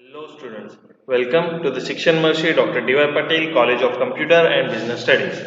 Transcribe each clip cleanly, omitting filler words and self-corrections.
Hello students, welcome to the Shikshan Maharishi Dr. D.Y. Patel College of Computer and Business Studies.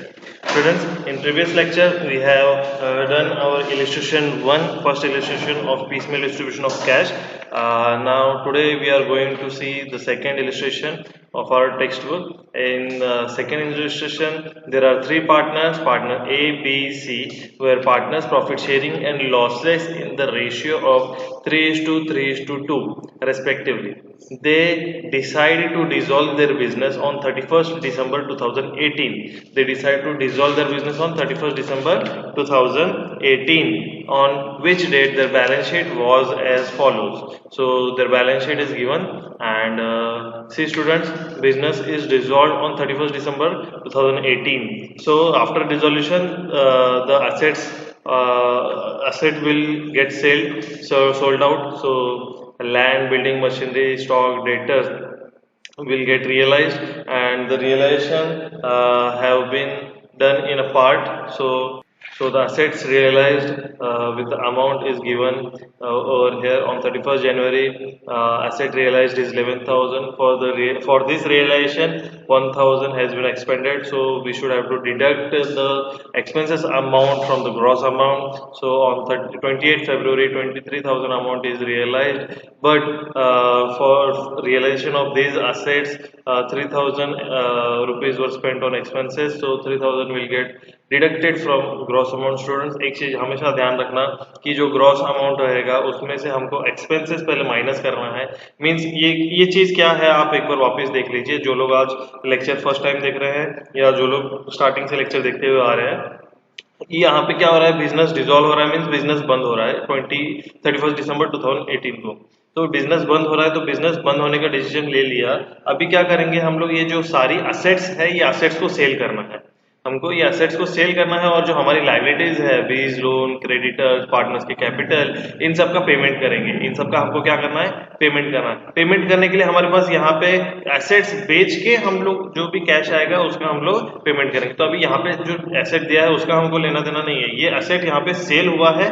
Students, in previous lecture we have done our illustration 1, first illustration of piecemeal distribution of cash. Now today we are going to see the second illustration of our textbook. In the second illustration there are three partners, partner A, B, C, where partners profit sharing and losses in the ratio of 3:3:2 respectively. They decided to dissolve their business on 31st December 2018. They decided to dissolve their business on 31st December 2018, on which date their balance sheet was as follows. So their balance sheet is given, and see students, business is dissolved on 31st December 2018. So after dissolution, the asset will get sold out. So land, building, machinery, stock, debtors will get realized, and the realization have been done in a part. So the assets realized with the amount is given over here on 31st January. Asset realized is 11,000. For this realization, 1,000 has been expended. So we should have to deduct the expenses amount from the gross amount. So on 28th February, 23,000 amount is realized. But for realization of these assets, 3,000 rupees were spent on expenses. So 3,000 will get deducted from gross amount. Students, एक चीज हमेशा ध्यान रखना कि जो gross amount रहेगा उसमें से हमको एक्सपेंसेस पहले माइनस करना है. मींस ये चीज क्या है, आप एक बार वापस देख लीजिए. जो लोग आज लेक्चर फर्स्ट टाइम देख रहे हैं या जो लोग स्टार्टिंग से लेक्चर देखते हुए आ रहे हैं, यहाँ पे क्या हो रहा है, बिजनेस डिसॉल्व हो रहा है, मींस बिजनेस बंद हो रहा है 31 दिसंबर 2018 को. तो बिजनेस बंद हो रहा है, तो बिजनेस बंद होने का डिसीजन ले लिया. अभी क्या करेंगे हम लोग, ये जो सारी असेट्स है, ये असेट्स को सेल करना है. हमको ये असेट्स को सेल करना है, और जो हमारी लाइबिलिटीज है, बीज, लोन, क्रेडिटर्स, पार्टनर्स के कैपिटल, इन सब का पेमेंट करेंगे. इन सब का हमको क्या करना है, पेमेंट करना है. पेमेंट करने के लिए हमारे पास यहाँ पे एसेट्स बेच के हम लोग जो भी कैश आएगा उसका हम लोग पेमेंट करेंगे. तो अभी यहाँ पे जो एसेट दिया है उसका हमको लेना देना नहीं है. ये एसेट यहाँ पे सेल हुआ है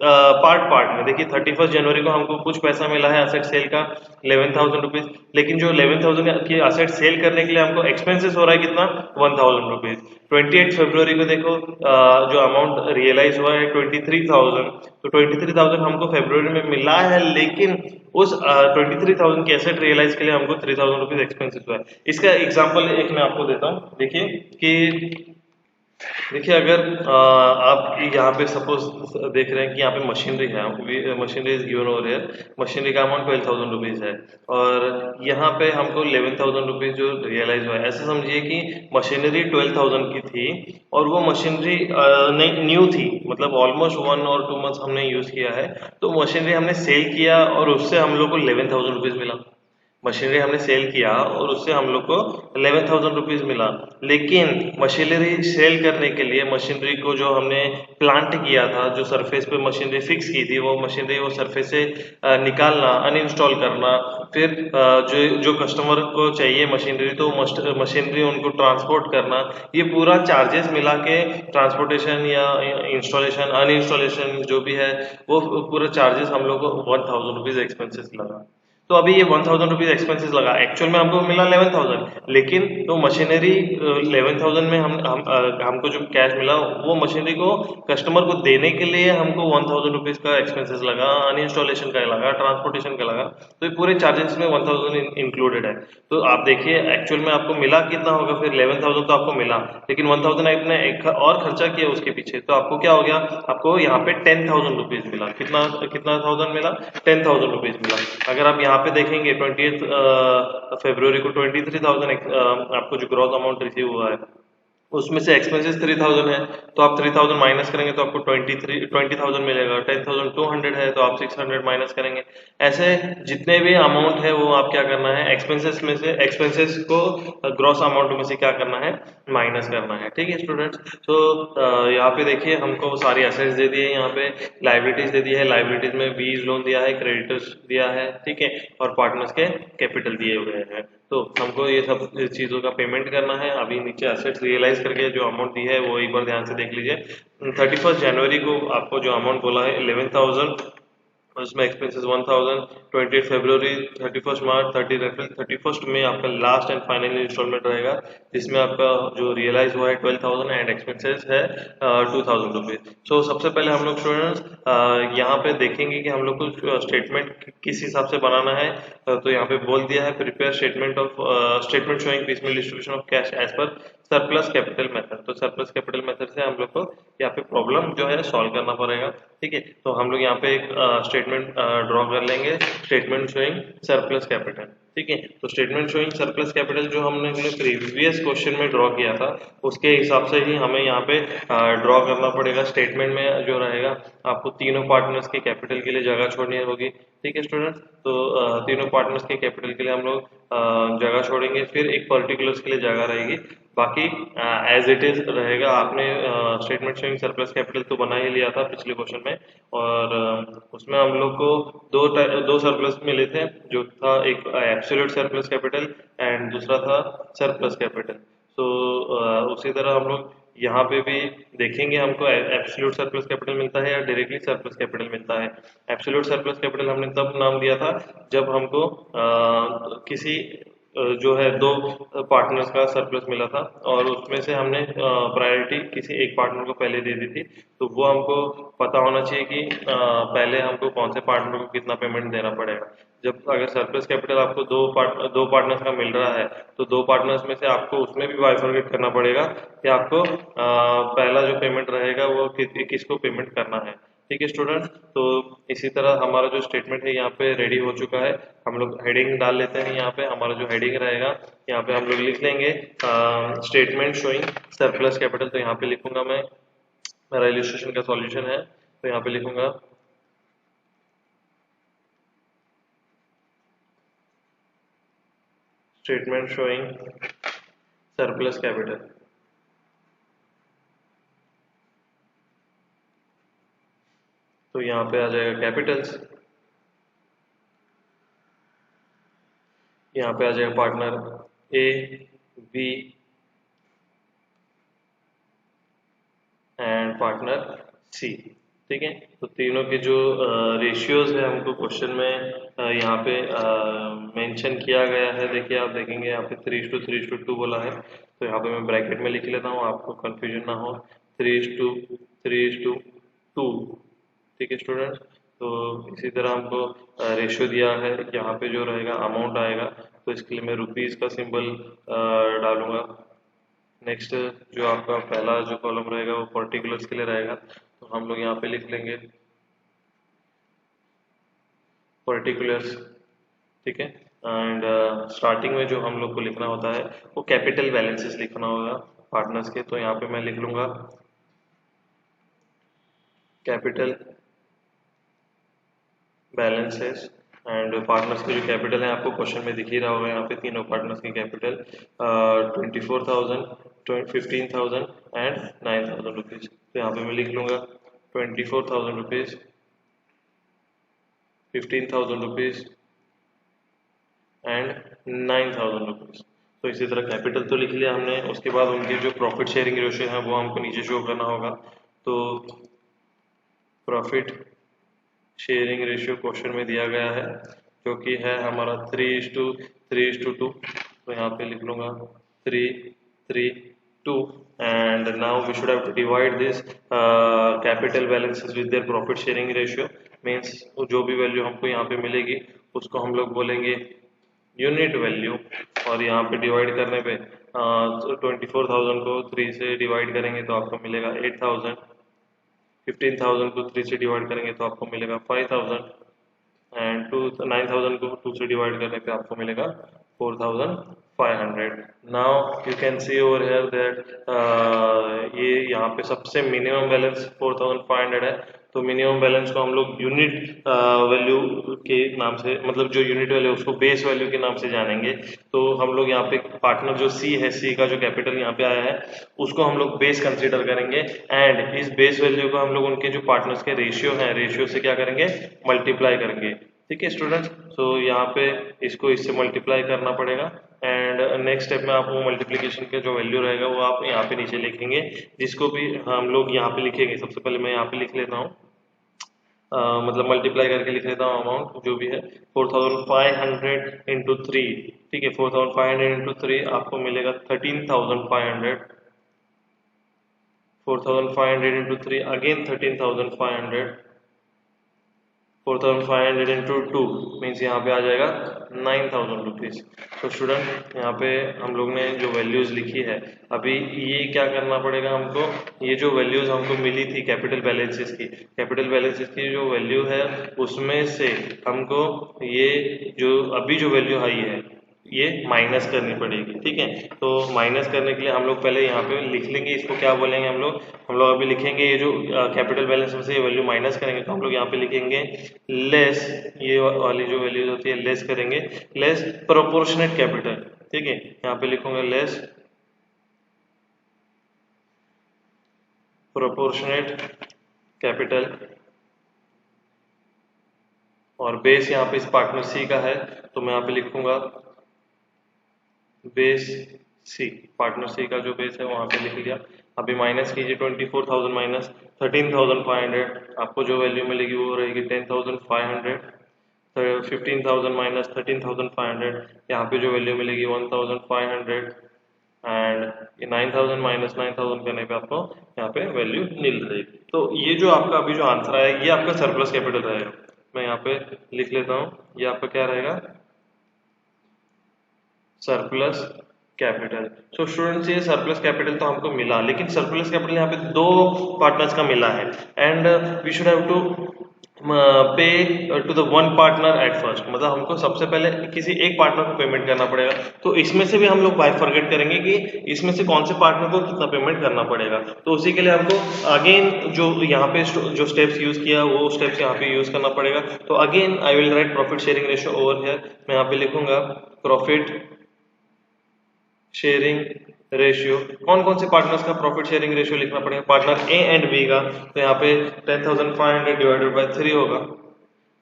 पार्ट में. देखिए 31 जनवरी को हमको कुछ पैसा मिला है एसेट सेल का 11,000 रुपीज, लेकिन जो 11,000 की एसेट सेल करने के लिए हमको एक्सपेंसेस हो रहा है कितना, 1,000 रुपीज. 28 फरवरी को देखो जो अमाउंट रियलाइज हुआ है 23,000. तो 23,000 हमको फरवरी में मिला है, लेकिन उस 23,000 की एसेट रियलाइज के लिए हमको 3,000 रुपीज एक्सपेंसेस हुआ है. इसका एग्जाम्पल एक मैं आपको देता हूँ. देखिए अगर आप यहाँ पे सपोज देख रहे हैं कि यहाँ पे मशीनरी है, machinery is given over here. Machinery का अमाउंट 12,000 रुपीज है, और यहाँ पे हमको 11,000 रुपीज जो रियलाइज हुआ है. ऐसे समझिए कि मशीनरी 12,000 की थी, और वो मशीनरी नहीं न्यू थी, मतलब ऑलमोस्ट 1 और 2 मंथ्स हमने यूज किया है. तो मशीनरी हमने सेल किया और उससे हम लोग को 11,000 रुपीज मिला. मशीनरी हमने सेल किया और उससे हम लोग को 11,000 रुपीज मिला. लेकिन मशीनरी सेल करने के लिए मशीनरी को जो हमने प्लांट किया था, जो सरफेस पे मशीनरी फिक्स की थी, वो मशीनरी वो सरफेस से निकालना, अनइंस्टॉल करना, फिर जो कस्टमर को चाहिए मशीनरी, तो मशीनरी उनको ट्रांसपोर्ट करना, ये पूरा चार्जेस मिला के ट्रांसपोर्टेशन या इंस्टॉलेशन, अनइंस्टॉलेशन जो भी है, वो पूरा चार्जेस हम लोग को 1,000 रुपीज एक्सपेंसेस लगा. तो अभी ये 1,000 रुपीज एक्सपेंसेस लगा, एक्चुअल में हमको मिला 11,000, लेकिन तो मशीनरी 11,000 में हमको जो कैश मिला, वो मशीनरी को कस्टमर को देने के लिए हमको 1,000 रुपीज का एक्सपेंसेस लगा, अनइंस्टॉलेशन का लगा, ट्रांसपोर्टेशन का लगा. तो ये पूरे चार्जेस में 1,000 इंक्लूडेड है. तो आप देखिए एक्चुअल में आपको मिला कितना होगा, फिर 11,000 तो आपको मिला, लेकिन 1,000 आपने एक और खर्चा किया उसके पीछे, तो आपको क्या हो गया, आपको यहाँ पे 10,000 रुपीज मिला. कितना कितना 1000 मिला, 10,000 रुपीज मिला. अगर आप यहाँ पे देखेंगे 28 फरवरी को 23,000 आपको जो ग्रॉस अमाउंट रिसीव हुआ है, उसमें से एक्सपेंसेस 3,000 है, तो आप 3,000 माइनस करेंगे तो आपको 20,000 मिलेगा. 10,200 है, तो आप 600 माइनस करेंगे. ऐसे जितने भी अमाउंट है वो आप क्या करना है, एक्सपेंसेस में से, एक्सपेंसेस को ग्रॉस अमाउंट में से क्या करना है, माइनस करना है. ठीक है स्टूडेंट्स. तो यहाँ पे देखिए हमको सारी एसेट्स दे दिए, यहाँ पे लाइबिलिटीज दे दी है. लाइबिलिटीज में बीज लोन दिया है, क्रेडिटर्स दिया है, ठीक है, और पार्टनर्स के कैपिटल दिए हुए हैं. तो हमको ये सब चीज़ों का पेमेंट करना है. अभी नीचे एसेट्स रियलाइज करके जो अमाउंट दी है वो एक बार ध्यान से देख लीजिए. 31 जनवरी को आपको जो अमाउंट बोला है 11,000, उसमें एक्सपेंसेस 1000, 28 फरवरी, 31 मार्च, 30 अप्रैल, 31 में आपका लास्ट एंड फाइनल इंस्टॉलमेंट रहेगा, जिसमें आपका जो रियलाइज हुआ है 12,000 एंड एक्सपेंसेस है 2,000 रुपीज। सो सबसे पहले हम लोग स्टूडेंट्स यहाँ पे देखेंगे कि हम लोग को स्टेटमेंट किस हिसाब से बनाना है। तो यहाँ पे बोल दिया है prepare statement showing piecemeal distribution of cash as per surplus capital method. तो सरप्लस कैपिटल मेथड से हम लोग को यहाँ पे प्रॉब्लम जो है सॉल्व करना पड़ेगा। ठीक है, तो हम लोग यहाँ पे एक स्टेटमेंट ड्रॉ कर लेंगे, स्टेटमेंट शोइंग सरप्लस कैपिटल। ठीक है, तो स्टेटमेंट शोइंग सरप्लस कैपिटल जो हमने प्रीवियस क्वेश्चन में ड्रॉ किया था उसके हिसाब से ही हमें यहाँ पे ड्रॉ करना पड़ेगा। स्टेटमेंट में जो रहेगा आपको तीनों पार्टनर्स के कैपिटल के लिए जगह छोड़नी होगी। ठीक है स्टूडेंट्स, तो तीनों पार्टनर्स के कैपिटल के लिए हम लोग जगह छोड़ेंगे, फिर एक पर्टिकुलर्स के लिए जगह रहेगी, बाकी एज इट इज रहेगा। आपने स्टेटमेंट शोइंग सरप्लस कैपिटल तो बना ही लिया था पिछले क्वेश्चन में, और उसमें हम लोग को दो सरप्लस मिले थे, जो था एक एब्सोल्यूट सरप्लस कैपिटल एंड दूसरा था सरप्लस कैपिटल। तो उसी तरह हम लोग यहाँ पे भी देखेंगे हमको एब्सोल्यूट सरप्लस कैपिटल मिलता है या डायरेक्टली सरप्लस कैपिटल मिलता है। एब्सोल्यूट सरप्लस कैपिटल हमने तब नाम दिया था जब हमको किसी जो है दो पार्टनर्स का सरप्लस मिला था, और उसमें से हमने प्रायोरिटी किसी एक पार्टनर को पहले दे दी थी। तो वो हमको पता होना चाहिए कि पहले हमको कौन से पार्टनर को कितना पेमेंट देना पड़ेगा। जब अगर सरप्लस कैपिटल आपको दो पार्टनर्स का मिल रहा है, तो दो पार्टनर्स में से आपको उसमें भी बाइफरकेट करना पड़ेगा कि आपको पहला जो पेमेंट रहेगा वो किसको पेमेंट करना है। ठीक है स्टूडेंट, तो इसी तरह हमारा जो स्टेटमेंट है यहाँ पे रेडी हो चुका है। हम लोग हेडिंग डाल लेते हैं। यहाँ पे हमारा जो हेडिंग रहेगा यहाँ पे हम लोग लिख लेंगे स्टेटमेंट शोइंग सरप्लस कैपिटल। तो यहाँ पे लिखूंगा मैं, मेरा इलस्ट्रेशन का सॉल्यूशन है, तो यहाँ पे लिखूंगा स्टेटमेंट शोइंग सरप्लस कैपिटल। तो यहाँ पे आ जाएगा कैपिटल्स, यहाँ पे आ जाएगा partner A, B and partner C. ठीक है, तो तीनों के जो रेशियोज है हमको क्वेश्चन में यहाँ पे मेंशन किया गया है। देखिए आप देखेंगे यहाँ पे 3:3:2 बोला है, तो यहाँ पे मैं ब्रैकेट में लिख लेता हूँ, आपको कंफ्यूजन ना हो। 3:3:2। ठीक है स्टूडेंट्स, तो इसी तरह हमको रेशियो दिया है। यहाँ पे जो रहेगा अमाउंट आएगा, तो इसके लिए मैं रुपीज़ का सिंबल डालूंगा। नेक्स्ट जो आपका पहला जो कॉलम रहेगा वो पर्टिकुलर्स के लिए रहेगा, तो हम लोग यहाँ पे लिख लेंगे पर्टिकुलर्स। ठीक है, एंड स्टार्टिंग में जो हम लोग को लिखना होता है वो कैपिटल बैलेंसेस लिखना होगा पार्टनर्स के। तो यहाँ पे मैं लिख लूंगा कैपिटल बैलेंसेस एंड पार्टनर्स के जो कैपिटल है आपको क्वेश्चन में दिख ही रहा होगा। यहाँ पे तीनों पार्टनर्स की कैपिटल 24,000, 15,000 एंड 9,000 रुपीज। तो यहाँ पे मैं लिख लूंगा 24,000 रुपीज, 15,000 रुपीज एंड 9,000 रुपीज। तो इसी तरह कैपिटल तो लिख लिया हमने, उसके बाद उनकी जो प्रॉफिट शेयरिंग रेशियो है वो हमको नीचे शो करना होगा। तो प्रॉफिट शेयरिंग रेशियो क्वेश्चन में दिया गया है, जो कि है हमारा 3:2। तो यहाँ पे लिख लूंगा 3:3:2 and now we should have to divide this capital balances with their profit sharing ratio. Means जो भी वैल्यू हमको यहाँ पे मिलेगी उसको हम लोग बोलेंगे यूनिट वैल्यू, और यहाँ पे डिवाइड करने पे 24,000 को 3 से डिवाइड करेंगे तो आपको मिलेगा 8,000, 15,000 को 3 से डिवाइड करेंगे तो आपको मिलेगा 5,000 एंड 9,000 को 2 से डिवाइड करने पे आपको मिलेगा 4,500। Now you can see over here that ये यहाँ पे सबसे मिनिमम बैलेंस 4,500 है। तो मिनिमम बैलेंस को हम लोग यूनिट वैल्यू के नाम से, मतलब जो यूनिट वैल्यू है उसको बेस वैल्यू के नाम से जानेंगे। तो हम लोग यहाँ पे पार्टनर जो सी है, सी का जो कैपिटल यहाँ पे आया है उसको हम लोग बेस कंसीडर करेंगे, एंड इस बेस वैल्यू को हम लोग उनके जो पार्टनर्स के रेशियो है, रेशियो से क्या करेंगे, मल्टीप्लाई करेंगे। ठीक है स्टूडेंट्स, तो यहाँ पे इसको इससे मल्टीप्लाई करना पड़ेगा, एंड नेक्स्ट स्टेप में आपको मल्टीप्लिकेशन का जो वैल्यू रहेगा वो आप यहाँ पे नीचे लिखेंगे, जिसको भी हम लोग यहाँ पे लिखेंगे। सबसे पहले मैं यहाँ पे लिख लेता हूँ मतलब मल्टीप्लाई करके लिख लेता हूँ अमाउंट जो भी है 4500 इंटू 3, ठीक है 4500 इंटू 3 आपको मिलेगा 13,500, 4500 इंटू 3 अगेन 13,500, 4500 इंटू 2 मीन्स यहाँ पे आ जाएगा 9,000 रुपीज़। तो स्टूडेंट यहाँ पे हम लोग ने जो वैल्यूज़ लिखी है, अभी ये क्या करना पड़ेगा हमको, ये जो वैल्यूज़ हमको मिली थी कैपिटल बैलेंसेस की, कैपिटल बैलेंसेस की जो वैल्यू है उसमें से हमको ये जो अभी जो वैल्यू आई है ये माइनस करनी पड़ेगी, ठीक है। तो माइनस करने के लिए हम लोग पहले यहाँ पे लिख लेंगे, इसको क्या बोलेंगे हम लोग अभी लिखेंगे ये जो कैपिटल बैलेंस में से ये वैल्यू माइनस करेंगे, तो हम लोग यहाँ पे लिखेंगे लेस, ये वाली जो वैल्यूज होती है लेस करेंगे, लेस प्रोपोर्शनेट कैपिटल, ठीक है। यहाँ पे लिखूंगा लेस प्रोपोर्शनेट कैपिटल, और बेस यहाँ पे इस पार्टनर सी का है तो मैं यहाँ पे लिखूंगा बेस सी, पार्टनर सी का जो बेस है वहां पे लिख लिया। अभी माइनस कीजिए 24,000 माइनस 13,500, आपको जो वैल्यू मिलेगी वो रहेगी 10,500, 15,000 माइनस 13,500, यहाँ पे जो वैल्यू मिलेगी 1,500, एंड 9,000 माइनस 9,000 करने पे आपको यहाँ पे वैल्यू नील रहेगी। तो ये जो आपका अभी जो आंसर आया ये आपका सरप्लस कैपिटल रहेगा। मैं यहाँ पे लिख लेता हूँ, ये आपका क्या रहेगा, सरप्लस कैपिटल। सो स्टूडेंट्स ये सरप्लस कैपिटल तो हमको मिला, लेकिन सरप्लस कैपिटल यहाँ पे दो पार्टनर्स का मिला है, and we should have to pay to the one partner at first, मतलब हमको सबसे पहले किसी एक पार्टनर को पेमेंट करना पड़ेगा। तो इसमें से भी हम लोग बाइफरगेट करेंगे कि इसमें से कौन से पार्टनर को कितना पेमेंट करना पड़ेगा। तो उसी के लिए हमको अगेन जो यहाँ पे जो स्टेप्स यूज किया वो स्टेप्स यहाँ पे यूज करना पड़ेगा। तो again I will write profit sharing ratio over here, मैं यहाँ पे लिखूंगा प्रॉफिट शेयरिंग रेशियो। कौन कौन से पार्टनर्स का प्रॉफिट शेयरिंग रेशियो लिखना पड़ेगा, पार्टनर ए एंड बी का, तो यहाँ पे 10,500 डिवाइडेड बाय 3 होगा,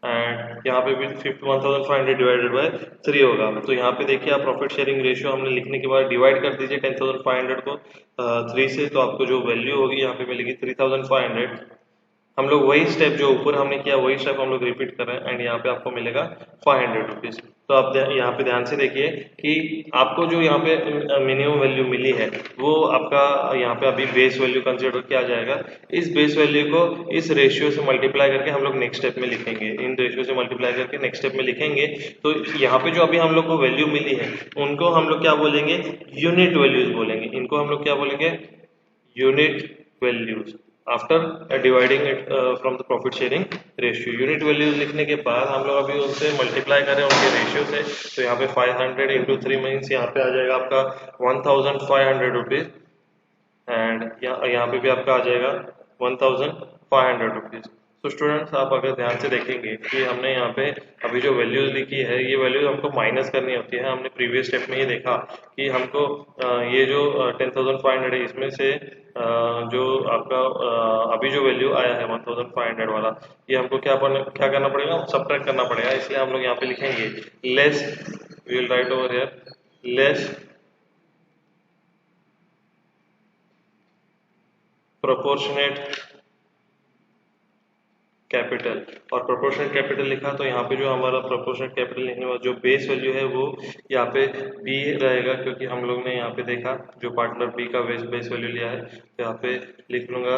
एंड यहाँ पे भी 51,500 डिवाइडेड बाय 3 होगा। तो यहाँ पे देखिए आप प्रॉफिट शेयरिंग रेशियो हमने लिखने के बाद डिवाइड कर दीजिए 10,500 को 3 से, तो आपको जो वैल्यू होगी यहाँ पे मिलेगी 3,500। हम लोग वही स्टेप जो ऊपर हमने किया वही स्टेप हम लोग रिपीट कर रहे हैं, एंड यहाँ पे आपको मिलेगा 500 रुपीज़। तो आप यहाँ पे ध्यान से देखिए कि आपको जो यहाँ पे मिनिमम वैल्यू मिली है वो आपका यहाँ पे अभी बेस वैल्यू कंसिडर किया जाएगा। इस बेस वैल्यू को इस रेशियो से मल्टीप्लाई करके हम लोग नेक्स्ट स्टेप में लिखेंगे, इन रेशियो से मल्टीप्लाई करके नेक्स्ट स्टेप में लिखेंगे। तो यहाँ पे जो अभी हम लोग को वैल्यू मिली है उनको हम लोग क्या बोलेंगे, यूनिट वैल्यूज बोलेंगे, इनको हम लोग क्या बोलेंगे, unit values. After dividing it from the profit sharing ratio, unit values लिखने के बाद हम लोग अभी उनसे मल्टीप्लाई करें उनके रेशियो से, तो यहाँ पे 500 इंटू 3 मीन्स यहाँ पे आ जाएगा आपका 1,500 रुपीज़, एंड यहाँ पे भी आपका आ जाएगा 1,500 रुपीज़। तो स्टूडेंट्स आप अगर ध्यान से देखेंगे कि हमने यहाँ पे अभी जो वैल्यूज लिखी है ये वैल्यूज हमको माइनस करनी होती है। हमने प्रीवियस स्टेप में ये देखा कि हमको ये जो 10,500 है इसमें से जो आपका अभी जो वैल्यू आया है 1,500 वाला, ये हमको क्या करना पड़ेगा, सब्ट्रैक्ट करना पड़ेगा। इसलिए हम लोग यहाँ पे लिखेंगे less, we will write over here less proportionate capital. और प्रोपोर्शनेट कैपिटल लिखा तो यहाँ पे जो हमारा प्रोपोर्शनेट कैपिटल लिखने वाला जो बेस वैल्यू है वो यहाँ पे बी रहेगा, क्योंकि हम लोग ने यहाँ पे देखा जो पार्टनर बी का बेस वैल्यू लिया है, तो यहाँ पे लिख लूंगा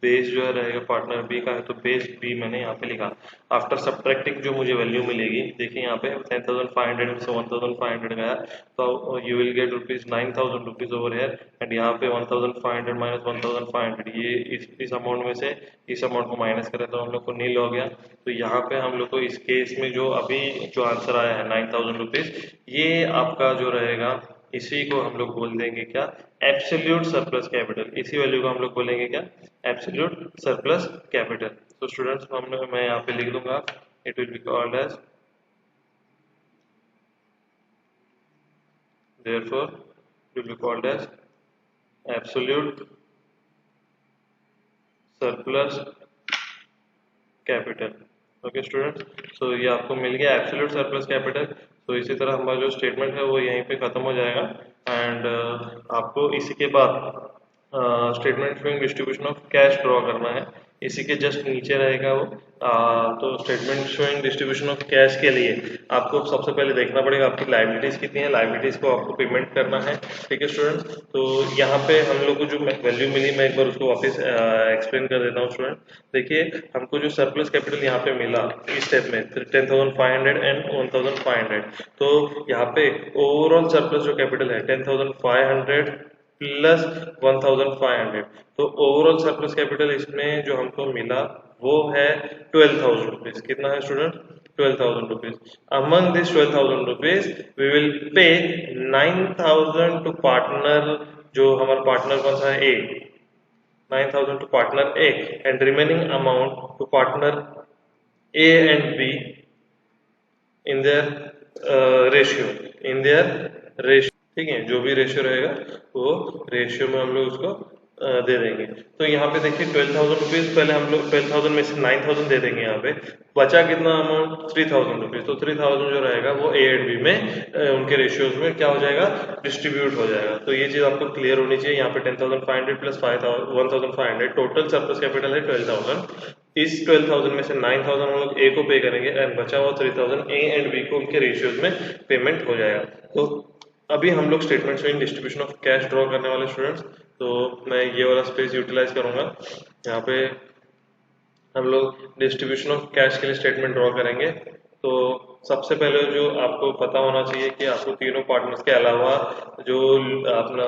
बेस जो है रहेगा पार्टनर बी का है, तो बेस बी मैंने यहाँ पे लिखा। आफ्टर सब्ट्रैक्टिंग जो मुझे वैल्यू मिलेगी, देखिए यहाँ पे 10,500 में से 1,500 गया, तो you will get rupees 9,000 rupees over here, and यहाँ पे 1,500 माइनस 1,500, ये इस अमाउंट में से इस अमाउंट को माइनस करें तो हम लोग को नील हो गया। तो यहाँ पे हम लोग को इस केस में जो अभी जो आंसर आया है 9,000 रुपीज, ये आपका जो रहेगा इसी को हम लोग बोल देंगे क्या, एब्सोल्यूट सरप्लस कैपिटल। इसी वैल्यू को हम लोग बोलेंगे क्या, एब्सोल्यूट सरप्लस कैपिटल। तो स्टूडेंट्स मैं यहाँ पे लिख दूंगा it will be called as therefore it will be called as absolute surplus capital। Okay students, so ये आपको मिल गया एब्सोल्यूट सरप्लस कैपिटल। तो इसी तरह हमारा जो स्टेटमेंट है वो यहीं पे खत्म हो जाएगा, एंड आपको इसी के बाद statement showing distribution of cash draw करना है। इसी के जस्ट नीचे रहेगा वो। तो statement showing distribution of cash के लिए आपको सबसे पहले देखना पड़ेगा आपकी लाइबिलिटीज कितनी है, लाइबिलिटीज को आपको पेमेंट करना है। ठीक है स्टूडेंट, तो यहाँ पे हम लोग को जो वैल्यू मिली मैं एक बार उसको वापस एक्सप्लेन कर देता हूँ स्टूडेंट। देखिए हमको जो सरप्लस कैपिटल यहाँ पे मिला इस स्टेप में 10,500 एंड 1,500, तो यहाँ पे ओवरऑल सरप्लस जो कैपिटल है 10,500 प्लस 1,500, तो ओवरऑल सरप्लस कैपिटल इसमें जो हमको मिला वो है 12,000 रुपीज। कितना है student? 12,000 rupees. Among this 12,000 rupees we will pay 9,000 to partner, जो हमारा पार्टनर कौन सा है? ए। 9,000 to partner A and remaining amount to partner A and B in their ratio, in their ratio। ठीक है, जो भी रेशियो रहेगा वो रेशियो में हम लोग उसको दे देंगे। तो यहाँ पे देखिए 12,000 रुपीज, पहले हम लोग 12,000 में से 9,000 दे देंगे। यहाँ पे बचा कितना अमाउंट? 3,000 रुपीज। तो 3,000 जो रहेगा वो ए एंड बी में उनके रेशियोज में क्या हो जाएगा? डिस्ट्रीब्यूट हो जाएगा। तो ये चीज आपको क्लियर होनी चाहिए। यहाँ पे 10,500 प्लस 1,500 टोटल सरप्लस कैपिटल है 12,000। इस 12,000 में से 9,000 हम लोग ए को पे करेंगे एंड बचा हुआ 3,000 ए एंड बी को उनके रेशियोज में पेमेंट हो जाएगा। तो अभी हम लोग statement showing distribution of cash draw करने वाले स्टूडेंट्स। तो मैं ये वाला स्पेस यूटिलाइज करूंगा। यहाँ पे हम लोग डिस्ट्रीब्यूशन ऑफ कैश के लिए स्टेटमेंट ड्रॉ करेंगे। तो सबसे पहले जो आपको पता होना चाहिए कि आपको तीनों पार्टनर्स के अलावा जो अपना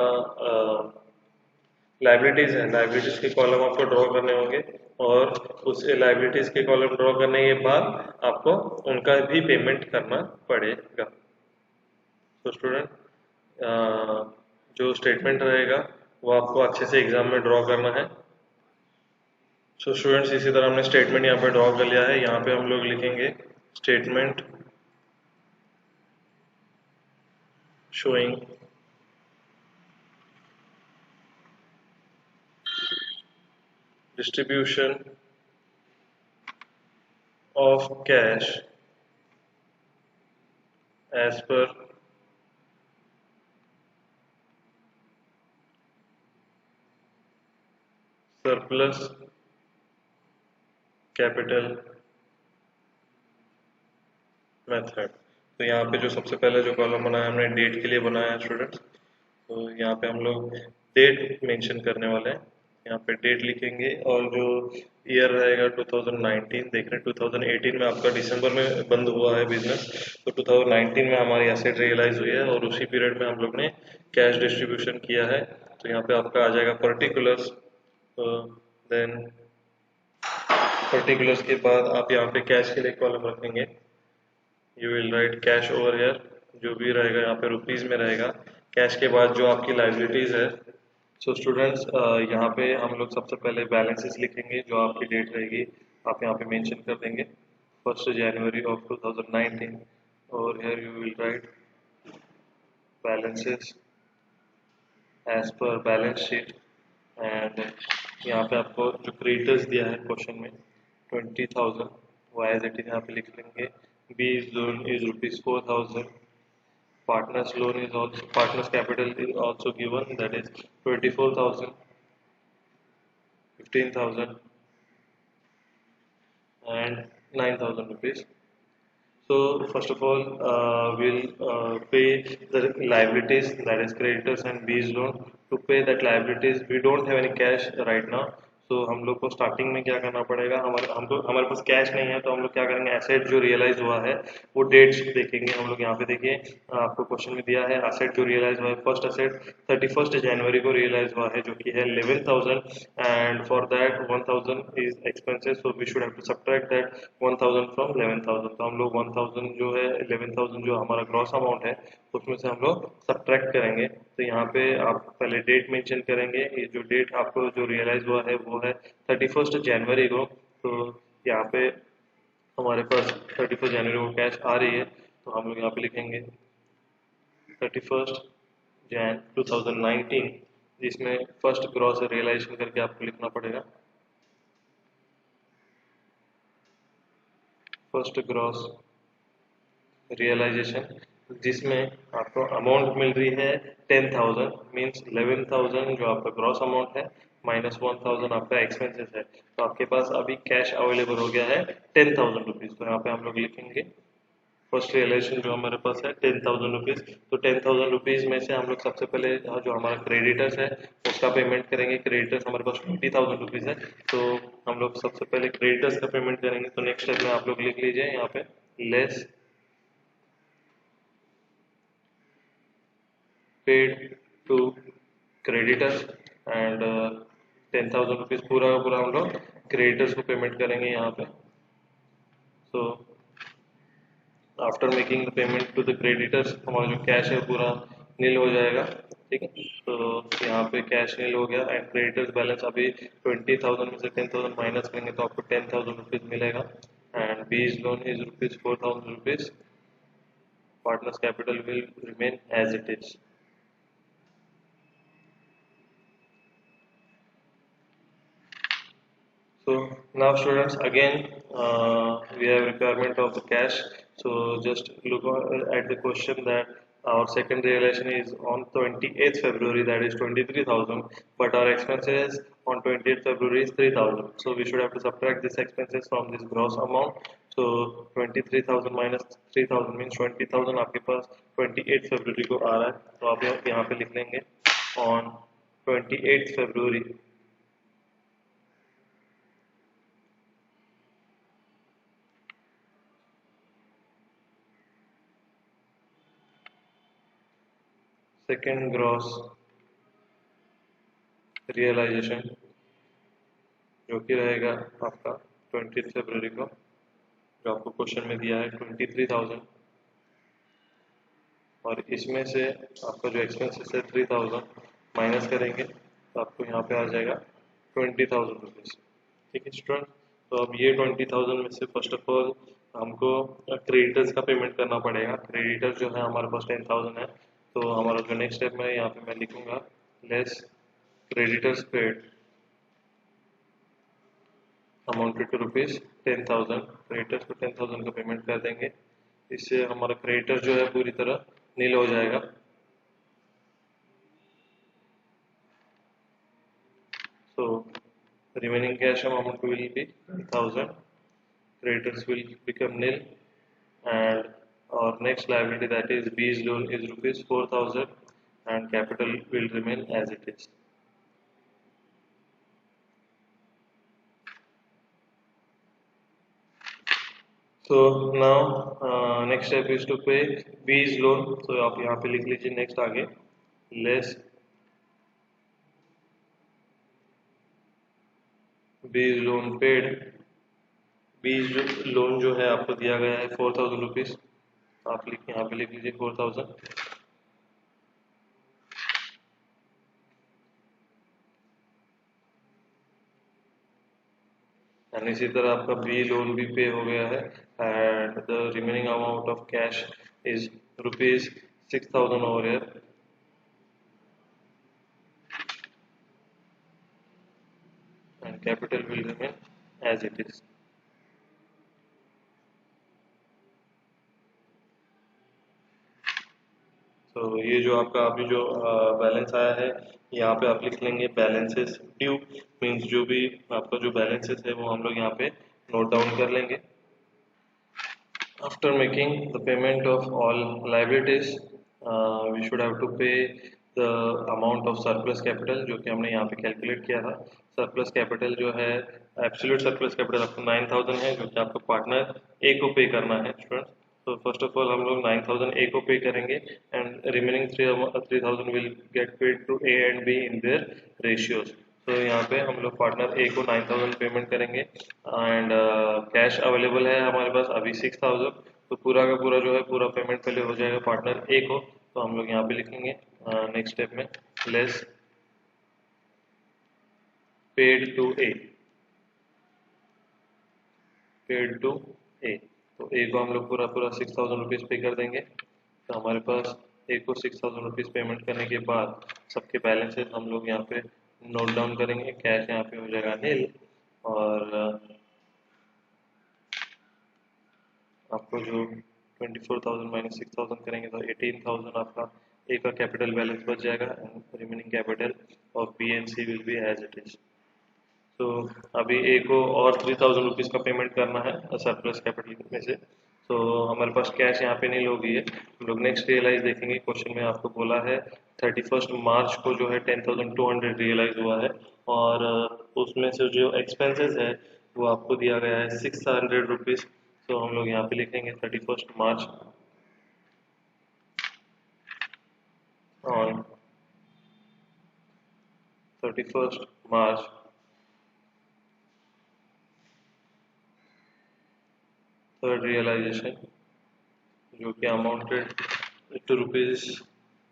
लाइबिलिटीज है, लाइबिलिटीज के कॉलम आपको ड्रॉ करने होंगे और उस लाइबिलिटीज के कॉलम ड्रॉ करने के बाद आपको उनका भी पेमेंट करना पड़ेगा। तो स्टूडेंट जो स्टेटमेंट रहेगा वो आपको अच्छे से एग्जाम में ड्रॉ करना है। सो स्टूडेंट्स इसी तरह हमने स्टेटमेंट यहाँ पे ड्रॉ कर लिया है। यहाँ पे हम लोग लिखेंगे statement showing distribution of cash as per surplus capital method. तो यहाँ पे जो सबसे पहले जो कॉलम बनाया हमने डेट के लिए बनाया है स्टूडेंट्स। तो यहाँ पे हम लोग डेट मेंशन करने वाले हैं। यहाँ पे डेट लिखेंगे और जो ईयर रहेगा 2019। देख रहे हैं 2018 में आपका दिसंबर में बंद हुआ है बिजनेस, तो 2019 में हमारी एसेट रियलाइज हुई है और उसी पीरियड में हम लोग ने कैश डिस्ट्रीब्यूशन किया है। तो यहाँ पे आपका आ जाएगा पर्टिकुलर्स। देन पर्टिकुलर्स के बाद आप यहाँ पे कैश के लिए कॉलम रखेंगे। You will right cash over here, जो भी रहेगा यहाँ पे रुपीज में रहेगा। कैश के बाद जो आपकी लाइबिलिटीज है। सो स्टूडेंट्स यहाँ पे हम लोग सबसे पहले बैलेंसेस लिखेंगे। जो आपकी डेट रहेगी आप यहाँ पे मेंशन कर देंगे 1 जनवरी ऑफ 2019 और here you will write balances as per balance sheet. And यहाँ पे आपको जो क्रेडिटर्स दिया है क्वेश्चन में 20,000 वो एज इट इज यहाँ पे लिख लेंगे। B loan is ₹4,000। Partners loan is also, partners capital is also given, that is 24,000, 15,000 and 9,000 rupees. So first of all we'll pay the liabilities, that is creditors and B's loan. To pay that liabilities we don't have any cash right now, तो हम लोग को starting में क्या करना पड़ेगा? हमारे पास cash नहीं है तो हम लोग क्या करेंगे? एसेट जो रियलाइज हुआ है वो डेट्स देखेंगे हम लोग। यहाँ पे देखिए आपको क्वेश्चन में दिया है एसेट जो रियलाइज हुआ है। फर्स्ट एसेट 31 जनवरी को रियलाइज हुआ है जो कि है 11,000 and for that 1,000 is expenses, so we should have to subtract that 1,000 from 11,000। तो हम लोग 1,000 जो है 11,000 जो हमारा ग्रॉस अमाउंट है उसमें से हम लोग सब्ट्रैक्ट करेंगे। तो यहाँ पे आप पहले डेट मेंशन करेंगे। ये जो डेट आपको जो रियलाइज हुआ है वो है 31 जनवरी को। तो यहाँ पे हमारे पास 31 जनवरी को कैश आ रही है तो हम लोग यहाँ पे लिखेंगे 31 जैन 2019, जिसमें फर्स्ट ग्रॉस रियलाइजेशन करके आपको लिखना पड़ेगा फर्स्ट ग्रॉस रियलाइजेशन, जिसमें आपको अमाउंट मिल रही है 10,000 मीन्स 11,000 जो आपका ग्रॉस अमाउंट है -1000 आपका एक्सपेंसेस है, तो आपके पास अभी कैश अवेलेबल हो गया है 10,000 रुपीज़। तो यहाँ पे हम लोग लिखेंगे फर्स्ट रियलाइजेशन जो हमारे पास है 10,000 रुपीज़। तो 10,000 रुपीज़ में से हम लोग सबसे पहले जो हमारा क्रेडिटर्स है उसका पेमेंट करेंगे। क्रेडिटर्स हमारे पास 20,000 रुपीज़ है, तो हम लोग सबसे पहले क्रेडिटर्स का पेमेंट करेंगे। तो नेक्स्ट स्टेप में आप लोग लिख लीजिए यहाँ पे less paid to creditors and 10,000 rupees पूरा का पूरा हम लोग क्रेडिटर्स को पेमेंट करेंगे यहाँ पे। So after making the payment to the creditors हमारा जो कैश है पूरा नील हो जाएगा। ठीक है, तो यहाँ पे कैश नील हो गया एंड क्रेडिटर्स बैलेंस अभी 20,000 में से 10,000 माइनस करेंगे तो आपको 10,000 रुपीज़ मिलेगा and B's loan is rupees 4,000 rupees. Partners capital will remain as it is. So now students again we have requirement of the cash. So just look at the question that our second realization is on 28th February, that is 23,000, but our expenses on 28th February is 3,000. So we should have to subtract this expenses from this gross amount. So 23,000 minus 3,000 means 20,000 आपके पास 28th February को आ रहा है, तो आप यहाँ पे लिख लेंगे on 28th February second gross realisation जो कि रहेगा आपका 20 फरवरी को, जो आपको क्वेश्चन में दिया है 23,000, और इसमें से आपका जो एक्सपेंसेस है 3,000 माइनस करेंगे तो आपको यहाँ पे आ जाएगा 20,000 रुपीज़। ठीक है स्टूडेंट, तो अब ये 20,000 में से फर्स्ट ऑफ ऑल हमको क्रेडिटर्स का पेमेंट करना पड़ेगा। क्रेडिटर्स जो है हमारे पास 10,000 है, तो हमारा जो नेक्स्ट स्टेप में यहाँ पे मैं लिखूंगा less creditors paid amounted to rupees 10,000। Creditors को 10,000 का पेमेंट कर देंगे, इससे हमारा क्रेडिटर जो है पूरी तरह नील हो जाएगा। So remaining cash amount will be 10,000, creditors will become nil, and our next liability, that is B's loan, is rupees 4,000 and capital will remain as it is. So now next step is to pay B's loan. So आप यहाँ पे लिख लीजिए next आगे less B's loan paid. B's loan जो है आपको दिया गया है 4,000 रुपीज़, आप यहाँ पे लिख लीजिए 4,000 एंड इसी तरह आपका बी लोन भी पे हो गया है and the remaining amount of cash is rupees 6,000 over here and capital will remain as it is. तो ये जो आपका अभी जो बैलेंस आया है यहाँ पे आप लिख लेंगे बैलेंसेस ड्यू, मीन्स जो भी आपका जो बैलेंसेस है वो हम लोग यहाँ पे नोट डाउन कर लेंगे। After making the payment of all liabilities, we should have to pay the amount of surplus capital जो कि हमने यहाँ पे कैलकुलेट किया था। सरप्लस कैपिटल जो है एब्सोल्यूट सरप्लस कैपिटल आपको 9,000 है, जो कि आपको पार्टनर ए को पे करना है स्टूडेंट्स। तो फर्स्ट ऑफ ऑल हम लोग 9,000 ए को पे करेंगे and remaining 3,000 will get paid to A and B in their ratios. तो यहाँ पे हम लोग पार्टनर ए को 9,000 पेमेंट करेंगे एंड कैश अवेलेबल है हमारे पास अभी 6,000, तो पूरा का पूरा जो है पूरा पेमेंट पहले हो जाएगा पार्टनर ए को। तो हम लोग यहाँ पे लिखेंगे नेक्स्ट स्टेप में less paid to A, paid to A. तो ए को हम लोग पूरा पूरा 6,000 रुपीज़ पे कर देंगे। तो हमारे पास ए को 6,000 रुपीज़ पेमेंट करने के बाद सबके बैलेंसेस हम लोग यहाँ पे नोट डाउन करेंगे। कैश यहाँ पे हो जाएगा नील और आपको जो 24,000 माइनस 6,000 करेंगे तो 18,000 आपका ए का कैपिटल बैलेंस बच जाएगा and remaining capital of B and C will be as it is. तो अभी ए को और 3000 रुपीज़ का पेमेंट करना है सरप्लस कैपिटल में से। तो हमारे पास कैश यहाँ पे नहीं होगी है, हम लोग नेक्स्ट रियलाइज देखेंगे। क्वेश्चन में आपको बोला है 31 मार्च को जो है 10,200 रियलाइज हुआ है, और उसमें से जो एक्सपेंसेस है वो आपको दिया गया है 600 रुपीज़। तो हम लोग यहाँ पे लिखेंगे 31 March on 31 March third realisation, जो कि अमाउंटेड टू रुपीज़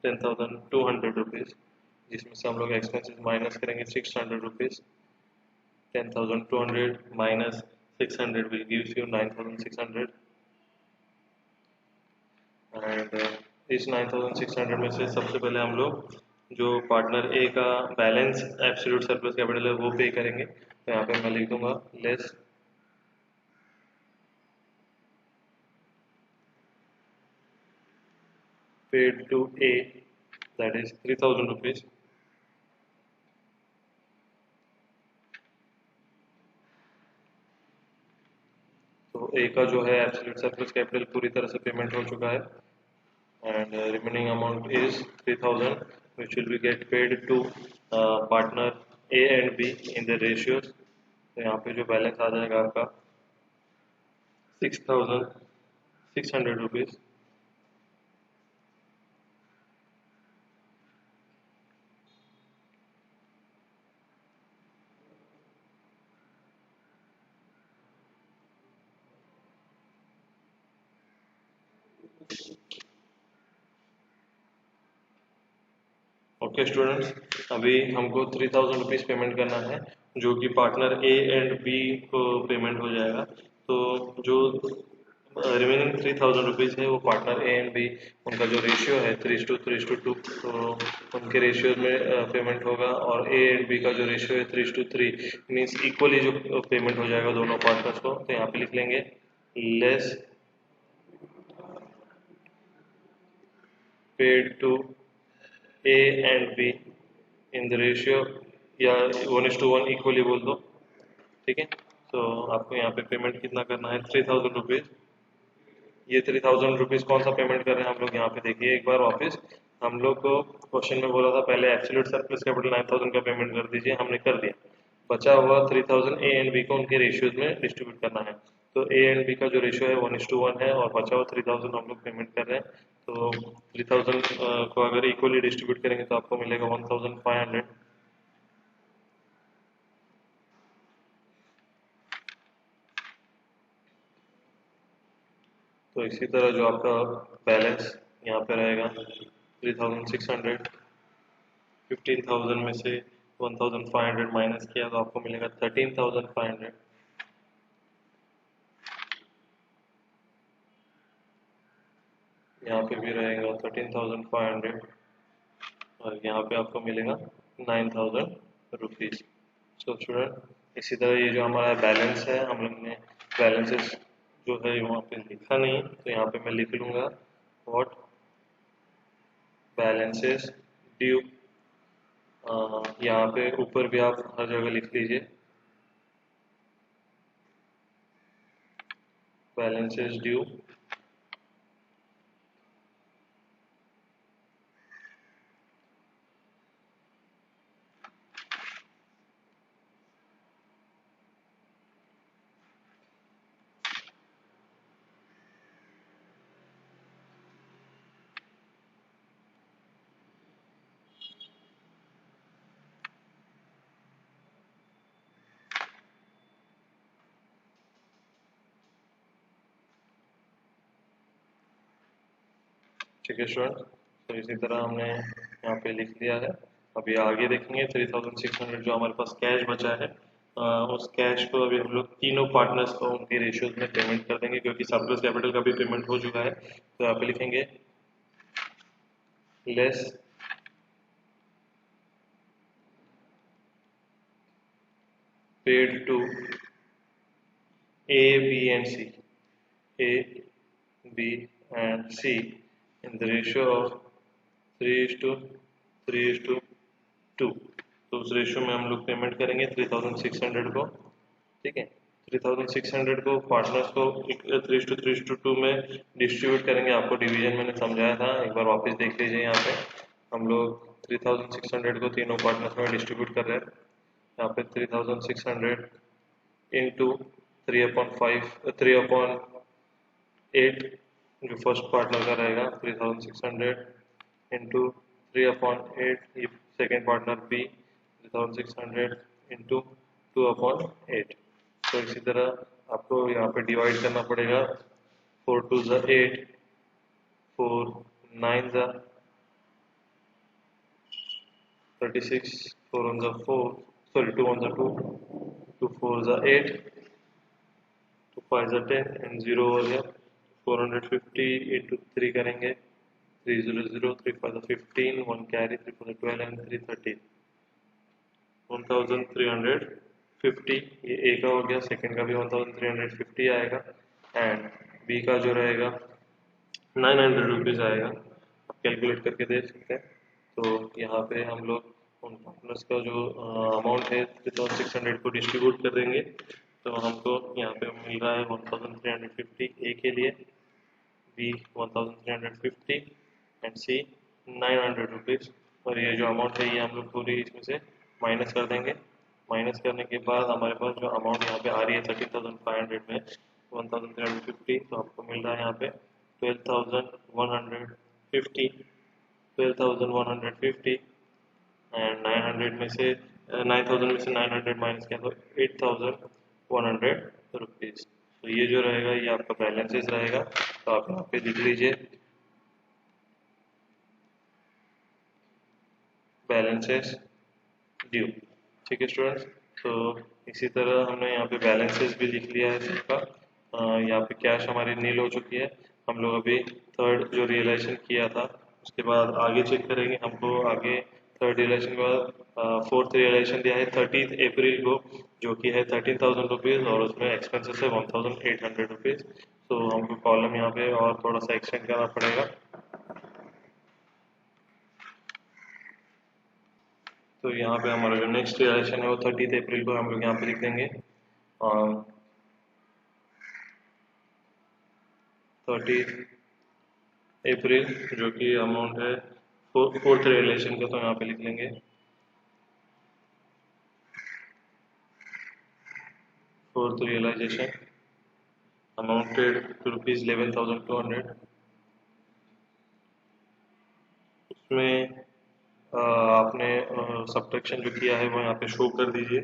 10,200 रुपीज़, जिसमें से हम लोग एक्सपेंसेस माइनस करेंगे 600 rupees. 10,200 minus 600 will gives you 9,600, and इस 9,600 में से सबसे पहले हम लोग जो पार्टनर ए का बैलेंस एब्सोल्यूट सरप्लस कैपिटल है वो पे करेंगे। तो यहाँ पे मैं लिख दूंगा less paid to A, that is 3,000 rupees. तो ए का जो है एब्सोल्यूट सरप्लस कैपिटल पूरी तरह से पेमेंट हो चुका है, and remaining amount is 3,000, which will be get paid to partner A and B in the ratios। तो यहाँ पे जो बैलेंस आ जाएगा आपका 6,600 रुपीज़। ओके स्टूडेंट्स, अभी हमको 3,000 रुपीज़ पेमेंट करना है, जो कि पार्टनर ए एंड बी को पेमेंट हो जाएगा। तो जो रिमेनिंग 3,000 रुपीज़ है वो पार्टनर ए एंड बी, उनका जो रेशियो है 3:2, तो उनके रेशियो में पेमेंट होगा। और ए एंड बी का जो रेशियो है 3:3, मीन्स इक्वली जो पेमेंट हो जाएगा दोनों पार्टनर्स को। तो यहाँ पे लिख लेंगे less paid to A and B in the ratio, या 1:1 इक्वली बोल दो, ठीक है। तो आपको यहाँ पे पेमेंट कितना करना है 3,000 रुपीज़। ये 3,000 रुपीज़ कौन सा पेमेंट कर रहे हैं हम लोग, यहाँ पे देखिए एक बार वापस। हम लोग को क्वेश्चन में बोला था पहले एब्सोल्यूट सरप्लस कैपिटल 9,000 का पेमेंट कर दीजिए, हमने कर दिया। बचा हुआ 3,000 ए एंड बी को उनके रेशियोज में डिस्ट्रीब्यूट करना है। तो ए एंड बी का जो रेशियो है 1:1 है, और बचा हुआ 3,000 हम लोग पेमेंट कर रहे हैं। तो 3,000 को अगर इक्वली डिस्ट्रीब्यूट करेंगे तो आपको मिलेगा 1,500। तो इसी तरह जो आपका बैलेंस यहाँ पे रहेगा 3,600, 15,000 में से 1,500 माइनस किया तो आपको मिलेगा 13,500। यहाँ पे भी रहेगा 13,500, और यहाँ पे आपको मिलेगा 9,000 रुपीज़। सो स्टूडेंट, इसी तरह ये जो हमारा बैलेंस है, हम लोग ने बैलेंसेस जो है वहाँ पे लिखा नहीं, तो यहाँ पे मैं लिख लूँगा व्हाट बैलेंसेस ड्यू। यहाँ पे ऊपर भी आप हर जगह लिख लीजिए बैलेंसेस ड्यू। ठीक है स्टूडेंट, तो इसी तरह हमने यहाँ पे लिख दिया है। अभी आगे देखेंगे 3,600 जो हमारे पास कैश बचा है, उस कैश को अभी हम लोग तीनों पार्टनर्स को उनके रेशियोज में पेमेंट कर देंगे, क्योंकि सरप्लस कैपिटल का भी पेमेंट हो चुका है। तो यहाँ पे लिखेंगे less paid to A, B and C, A, B and C in the ratio of 3:2 तो उस रेशियो में हम लोग पेमेंट करेंगे 3600 को, ठीक है। 3600 को पार्टनर्स को 3:2 में डिस्ट्रीब्यूट करेंगे। आपको डिवीजन मैंने समझाया था, एक बार वापस देख लीजिए। यहाँ पे हम लोग 3600 को तीनों पार्टनर्स में डिस्ट्रीब्यूट कर रहे हैं। यहाँ पे 3600 इंटू 3/8 जो फर्स्ट पार्टनर का रहेगा, 3600 इंटू 3/8 ये सेकेंड पार्टनर बी, 3600 इंटू 2/8। तो इसी तरह आपको यहाँ पे डिवाइड करना पड़ेगा। 4 2 ज़ा 8, 4 9 ज़ा 36, 4 1 ज़ा 4, सॉरी 2 1 ज़ा 2, 2 4 ज़ा 8, 2 5 ज़ा 10 एंड 0 हो गया। 450 इंटू 3 करेंगे, 300, 3 5 ज़ा 15, 1 कैरी, 3 4 ज़ा 12 एंड 3 13, 1350। ये ए का हो गया, सेकंड का भी 1350 आएगा एंड बी का जो रहेगा 900 रुपीज़ आएगा। आप कैलकुलेट करके देख सकते हैं। तो यहाँ पे हम लोग उन पार्टनर्स का जो अमाउंट है 3600 को डिस्ट्रीब्यूट कर देंगे। तो हमको यहाँ पे मिल रहा है 1350 ए के लिए, बी 1350 एंड सी 900 रुपीज़। और ये जो अमाउंट है ये हम लोग पूरी इसमें से माइनस कर देंगे। माइनस करने के बाद हमारे पास जो अमाउंट यहाँ पे आ रही है 13,500 में 1350, तो आपको मिल रहा है यहाँ पे 12,150, 12,150 एंड 900 में से 9,000 में से 900 माइनस किया तो 8,100 रुपीज़। तो ये जो रहेगा ये आपका बैलेंसेस रहेगा। तो आप यहाँ पे लिख लीजिए बैलेंसेस ड्यू, ठीक है स्टूडेंट्स। तो इसी तरह हमने यहाँ पे बैलेंसेस भी लिख लिया है सबका। यहाँ पे कैश हमारी नील हो चुकी है। हम लोग अभी थर्ड जो रियलाइजेशन किया था उसके बाद आगे चेक करेंगे। हमको आगे थर्ड रियलाइजेशन के बाद फोर्थ रियलाइजेशन दिया है 30 अप्रैल को, जो कि है 13,000 रुपीज़ और उसमें एक्सपेंसेस है 1,800 रुपीज़। तो हमको कॉलम यहाँ पे और थोड़ा सा एक्सटेंड करना पड़ेगा। तो यहाँ पे हमारा जो नेक्स्ट रियलाइजेशन है वो 30 अप्रैल को हम लोग यहाँ पे लिख देंगे। 30 अप्रैल जो कि अमाउंट है फोर्थ रियलाइजेशन का, तो यहाँ पे लिख लेंगे फोर्थ रियलाइजेशन अमाउंटेड टू ₹11,200। उसमें आपने सब्ट्रैक्शन जो किया है वो यहाँ पे शो कर दीजिए।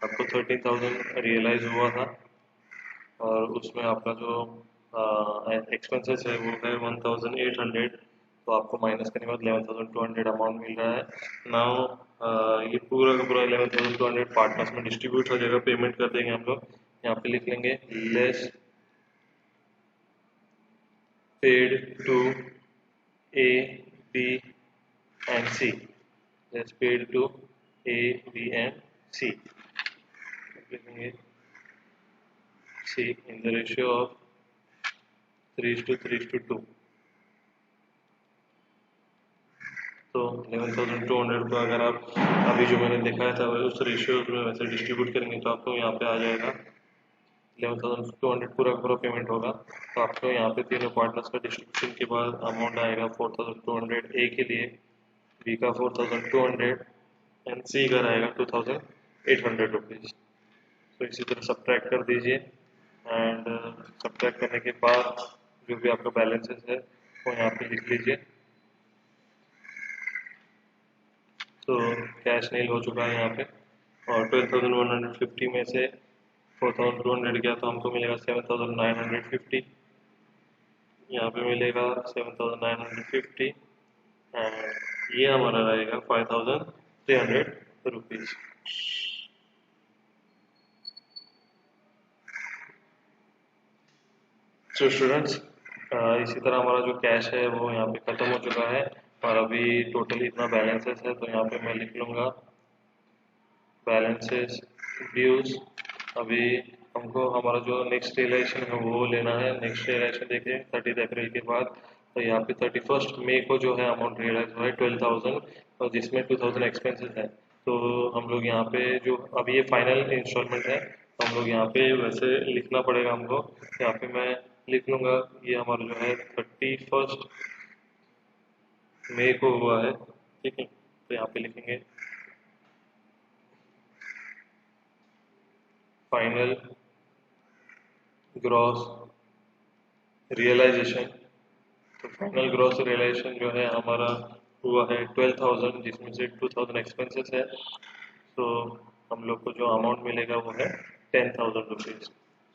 आपको 13,000 रियलाइज हुआ था और उसमें आपका जो एक्सपेंसेस है वो है 1,800। तो आपको माइनस करने के बाद 11,200 अमाउंट मिल रहा है। नाउ ये पूरा का पूरा 11,200 पार्टनर्स में डिस्ट्रीब्यूट हो जाएगा। पेमेंट कर देंगे हम लोग। यहाँ पे लिख लेंगे less paid to A B and C, less paid to A B and C, लिखेंगे C in the ratio of 3:3:2। तो 11,200 को अगर आप अभी जो मैंने दिखाया था उस रेशियो में वैसे डिस्ट्रीब्यूट करेंगे तो आपको यहाँ पे आ जाएगा 11,200 पूरा पूरा पेमेंट होगा। तो आपको यहाँ पे तीनों पार्टनर्स का डिस्ट्रीब्यूशन के बाद अमाउंट आएगा 4,200 ए के लिए, बी का 4,200 एंड सी का रहेगा 2,800 रुपीज़। तो इसी तरह सब्ट्रैक्ट कर दीजिए एंड सब्ट्रैक्ट करने के बाद जो भी आपका बैलेंसेस है वो यहाँ पे लिख लीजिए। तो कैश नील हो चुका है यहाँ पे और 12,150 में से 4,200 गया तो हमको मिलेगा 7,950। यहाँ पे मिलेगा 7,950 एंड ये हमारा रहेगा 5,300 रुपीज़। तो स्टूडेंट्स इसी तरह हमारा जो कैश है वो यहाँ पे ख़त्म हो चुका है और अभी टोटल इतना बैलेंसेस है। तो यहाँ पे मैं लिख लूँगा बैलेंसेस ड्यूज। अभी हमको हमारा जो नेक्स्ट रियलाइजेशन है वो लेना है। नेक्स्ट रियलाइजेशन देखिए 30 अप्रैल के बाद तो यहाँ पे 31 मई को जो है अमाउंट रियलाइज हुआ है 12,000, और जिसमें 2,000 एक्सपेंसेस है। तो हम लोग यहाँ पे जो अभी ये फाइनल इंस्टॉलमेंट है, तो हम लोग यहाँ पे वैसे लिखना पड़ेगा हमको। यहाँ पे मैं लिख लूँगा, ये हमारा जो है 31 मई को हुआ है, ठीक है। तो यहाँ पे लिखेंगे फाइनल ग्रॉस रियलाइजेशन। तो फाइनल ग्रॉस रियलाइजेशन जो है हमारा हुआ है 12,000, जिसमें से 2,000 एक्सपेंसेस है। तो हम लोग को जो अमाउंट मिलेगा वो है 10,000 रुपीज़।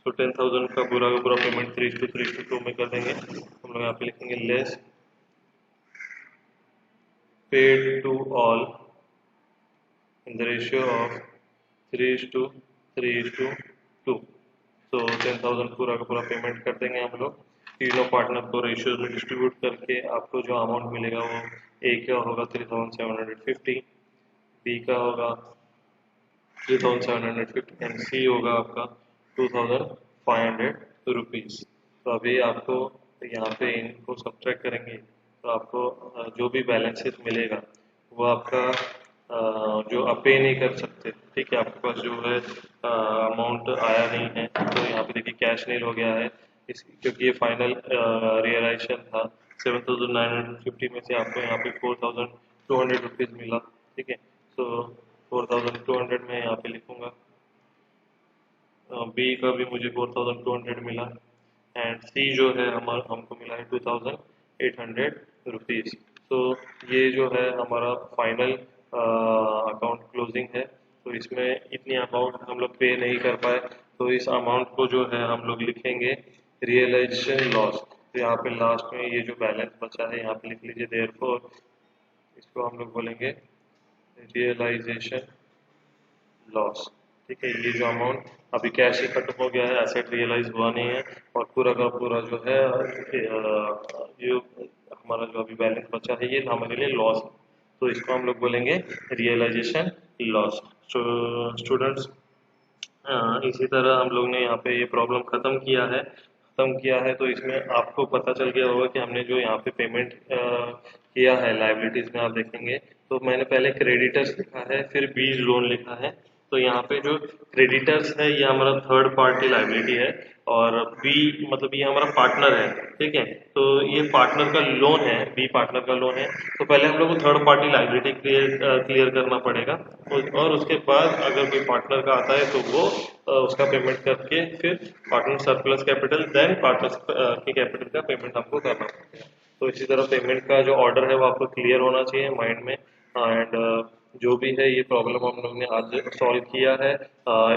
तो 10,000 का पूरा पेमेंट 3:2 में कर देंगे। हम लोग यहाँ पे लिखेंगे less paid to all in the ratio of 3:3:2। तो 10,000 पूरा का पूरा पेमेंट कर देंगे हम लोग। तीनों पार्टनर को रेशियोज में डिस्ट्रीब्यूट करके आपको जो अमाउंट मिलेगा वो ए का होगा 3,750, बी का होगा 3,750 एंड सी होगा आपका 2,500 रुपीज़। तो अभी आपको यहाँ पे इनको सब्ट्रैक्ट करेंगे तो आपको जो भी बैलेंसेस मिलेगा वो आपका जो आप पे नहीं कर सकते, ठीक है। आपके पास जो है अमाउंट आया नहीं है, तो यहाँ पे देखिए कैश नील हो गया है इस, क्योंकि ये फाइनल रियलाइजेशन था। 7,950 में से आपको यहाँ पे 4,200 रुपीज़ मिला, ठीक है। तो 4,200 में यहाँ पे लिखूंगा, बी का भी मुझे 4,200 मिला एंड सी जो है हमारा हमको मिला है 2,800 रुपीज़। तो ये जो है हमारा फाइनल अकाउंट क्लोजिंग है। तो इसमें इतनी अमाउंट हम लोग पे नहीं कर पाए, तो इस अमाउंट को जो है हम लोग लिखेंगे रियलाइजेशन लॉस। तो यहाँ पे लास्ट में ये जो बैलेंस बचा है यहाँ पे लिख लीजिए देयरफॉर, इसको हम लोग बोलेंगे रियलाइजेशन लॉस, ठीक है। ये जो अमाउंट अभी कैश ही खत्म हो गया है, एसेट रियलाइज हुआ नहीं है, और पूरा का पूरा जो है ये हमारा जो अभी बैलेंस बचा है ये हमारे लिए लॉस है। तो इसको हम लोग बोलेंगे रियलाइजेशन लॉस। स्टूडेंट्स, इसी तरह हम लोग ने यहाँ पे ये प्रॉब्लम ख़त्म किया है। तो इसमें आपको पता चल गया होगा कि हमने जो यहाँ पे पेमेंट किया है लाइबिलिटीज़ में, आप देखेंगे तो मैंने पहले क्रेडिटर्स लिखा है, फिर बीज लोन लिखा है। तो यहाँ पे जो क्रेडिटर्स है ये हमारा थर्ड पार्टी लाइबिलिटी है, और बी मतलब ये हमारा पार्टनर है, ठीक है। तो ये पार्टनर का लोन है, बी पार्टनर का लोन है। तो पहले हम लोग को थर्ड पार्टी लाइबिलिटी क्लियर करना पड़ेगा, और उसके बाद अगर कोई पार्टनर का आता है तो वो उसका पेमेंट करके फिर partner surplus capital, then partner की कैपिटल का पेमेंट हमको करना पड़ेगा। तो इसी तरह पेमेंट का जो ऑर्डर है वो आपको क्लियर होना चाहिए माइंड में। एंड जो भी है ये प्रॉब्लम हम लोग ने आज सॉल्व किया है